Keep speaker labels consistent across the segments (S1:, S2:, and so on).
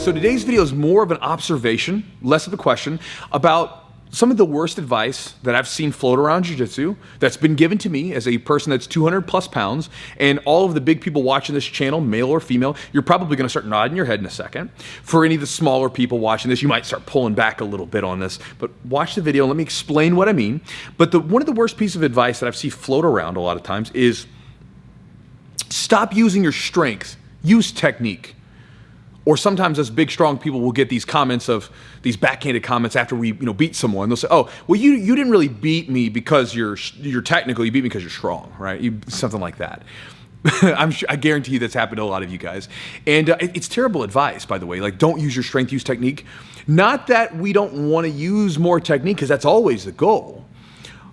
S1: So today's video is more of an observation, less of a question, about some of the worst advice that I've seen float around jiu-jitsu that's been given to me as a person that's 200 plus pounds, and all of the big people watching this channel, male or female, you're probably gonna start nodding your head in a second. For any of the smaller people watching this, you might start pulling back a little bit on this, but watch the video and let me explain what I mean. But one of the worst pieces of advice that I've seen float around a lot of times is stop using your strength, use technique. Or sometimes us big, strong people will get these comments of these backhanded comments after we beat someone. They'll say, oh, well, you didn't really beat me because you're technical. You beat me because you're strong, right? Something like that. I guarantee you that's happened to a lot of you guys. And it's terrible advice, by the way. Like, don't use your strength, use technique. Not that we don't want to use more technique, because that's always the goal.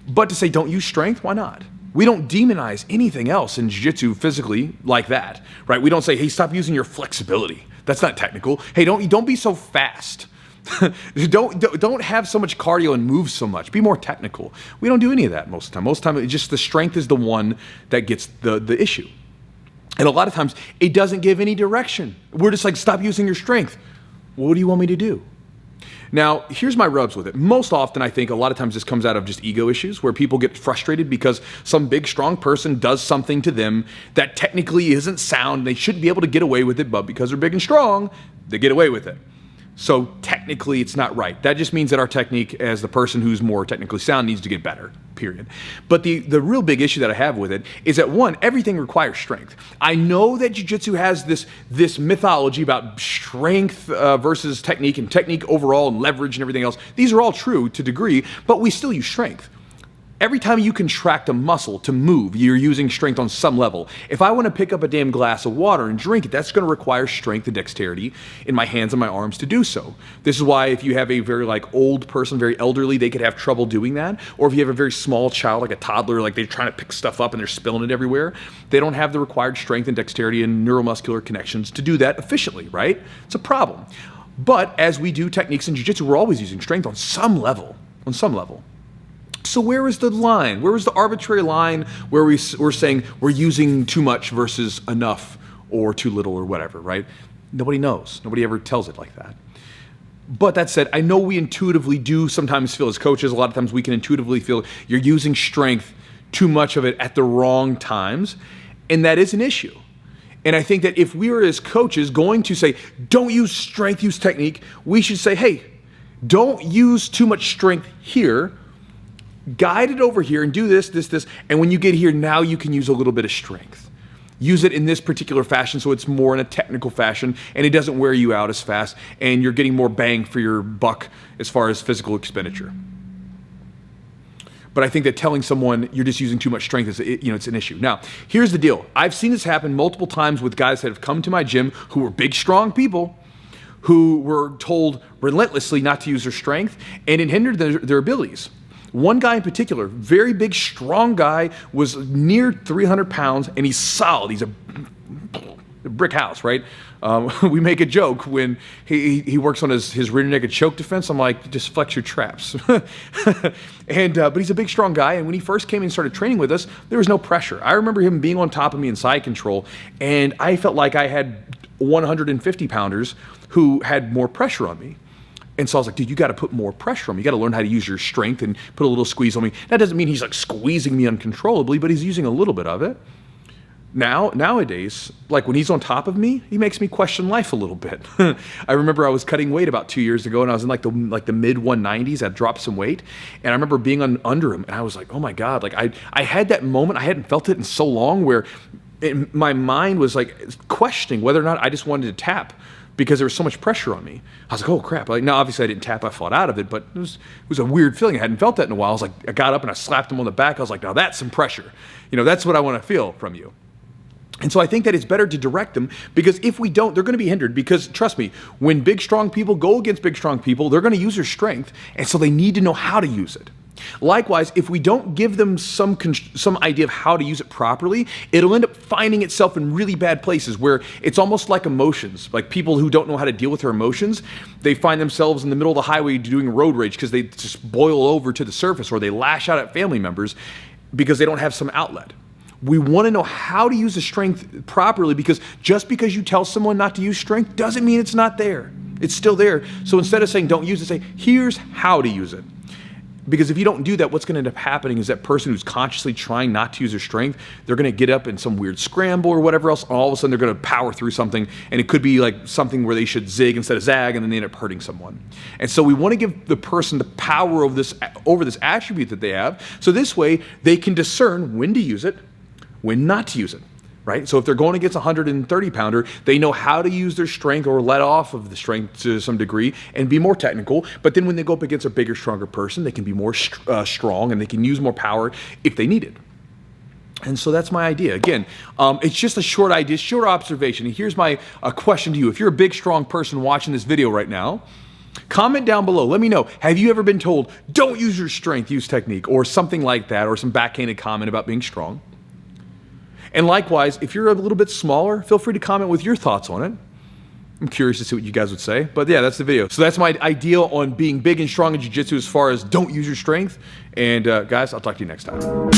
S1: But to say don't use strength, why not? We don't demonize anything else in jiu-jitsu physically like that, right? We don't say, hey, stop using your flexibility. That's not technical. Hey, don't be so fast. don't have so much cardio and move so much. Be more technical. We don't do any of that most of the time. Most of the time, it's just the strength is the one that gets the issue. And a lot of times, it doesn't give any direction. We're just like, stop using your strength. What do you want me to do? Now, here's my rubs with it. Most often, I think a lot of times this comes out of just ego issues where people get frustrated because some big, strong person does something to them that technically isn't sound. They shouldn't be able to get away with it, but because they're big and strong, they get away with it. So technically, it's not right. That just means that our technique as the person who's more technically sound needs to get better, period. But the real big issue that I have with it is that, one, everything requires strength. I know that jiu-jitsu has this mythology about strength versus technique and technique overall and leverage and everything else. These are all true to a degree, but we still use strength. Every time you contract a muscle to move, you're using strength on some level. If I want to pick up a damn glass of water and drink it, that's going to require strength and dexterity in my hands and my arms to do so. This is why if you have a very old person, very elderly, they could have trouble doing that. Or if you have a very small child, like a toddler, like they're trying to pick stuff up and they're spilling it everywhere, they don't have the required strength and dexterity and neuromuscular connections to do that efficiently, right? It's a problem. But as we do techniques in jiu-jitsu, we're always using strength on some level, So where is the line? Where is the arbitrary line where we're saying we're using too much versus enough or too little or whatever, right? Nobody knows. Nobody ever tells it like that. But that said, I know we intuitively do sometimes feel as coaches, a lot of times we can intuitively feel you're using strength, too much of it at the wrong times, and that is an issue. And I think that if we are as coaches going to say, don't use strength, use technique, we should say, hey, don't use too much strength here, guide it over here and do this, and when you get here, now you can use a little bit of strength. Use it in this particular fashion so it's more in a technical fashion and it doesn't wear you out as fast and you're getting more bang for your buck as far as physical expenditure. But I think that telling someone you're just using too much strength is, it's an issue. Now, here's the deal. I've seen this happen multiple times with guys that have come to my gym who were big, strong people who were told relentlessly not to use their strength, and it hindered their abilities. One guy in particular, very big, strong guy, was near 300 pounds, and he's solid. He's a brick house, right? We make a joke when he works on his rear naked choke defense. I'm like, just flex your traps. But he's a big, strong guy, and when he first came and started training with us, there was no pressure. I remember him being on top of me in side control, and I felt like I had 150 pounders who had more pressure on me. And so I was like, dude, you got to put more pressure on me. You got to learn how to use your strength and put a little squeeze on me. That doesn't mean he's like squeezing me uncontrollably, but he's using a little bit of it. Nowadays, like when he's on top of me, he makes me question life a little bit. I remember I was cutting weight about 2 years ago, and I was in like the mid 190s. I'd dropped some weight, and I remember being under him, and I was like, oh my God, like I had that moment. I hadn't felt it in so long where my mind was like questioning whether or not I just wanted to tap, because there was so much pressure on me. I was like, oh crap. Like, now obviously I didn't tap, I fought out of it, but it was a weird feeling. I hadn't felt that in a while. I was like, I got up and I slapped him on the back. I was like, now that's some pressure. That's what I want to feel from you. And so I think that it's better to direct them, because if we don't, they're going to be hindered, because trust me, when big, strong people go against big, strong people, they're going to use their strength. And so they need to know how to use it. Likewise, if we don't give them some idea of how to use it properly, it'll end up finding itself in really bad places where it's almost like emotions. Like people who don't know how to deal with their emotions, they find themselves in the middle of the highway doing road rage because they just boil over to the surface, or they lash out at family members because they don't have some outlet. We want to know how to use the strength properly, because just because you tell someone not to use strength doesn't mean it's not there. It's still there. So instead of saying don't use it, say here's how to use it. Because if you don't do that, what's going to end up happening is that person who's consciously trying not to use their strength, they're going to get up in some weird scramble or whatever else, and all of a sudden they're going to power through something, and it could be like something where they should zig instead of zag, and then they end up hurting someone. And so we want to give the person the power of this over this attribute that they have, so this way they can discern when to use it, when not to use it. Right? So if they're going against a 130-pounder, they know how to use their strength or let off of the strength to some degree and be more technical. But then when they go up against a bigger, stronger person, they can be more strong and they can use more power if they need it. And so that's my idea. Again, it's just a short idea, short observation. And here's my question to you. If you're a big, strong person watching this video right now, comment down below. Let me know. Have you ever been told, don't use your strength, use technique, or something like that, or some backhanded comment about being strong? And likewise, if you're a little bit smaller, feel free to comment with your thoughts on it. I'm curious to see what you guys would say. But yeah, that's the video. So that's my idea on being big and strong in jiu-jitsu as far as don't use your strength. And guys, I'll talk to you next time.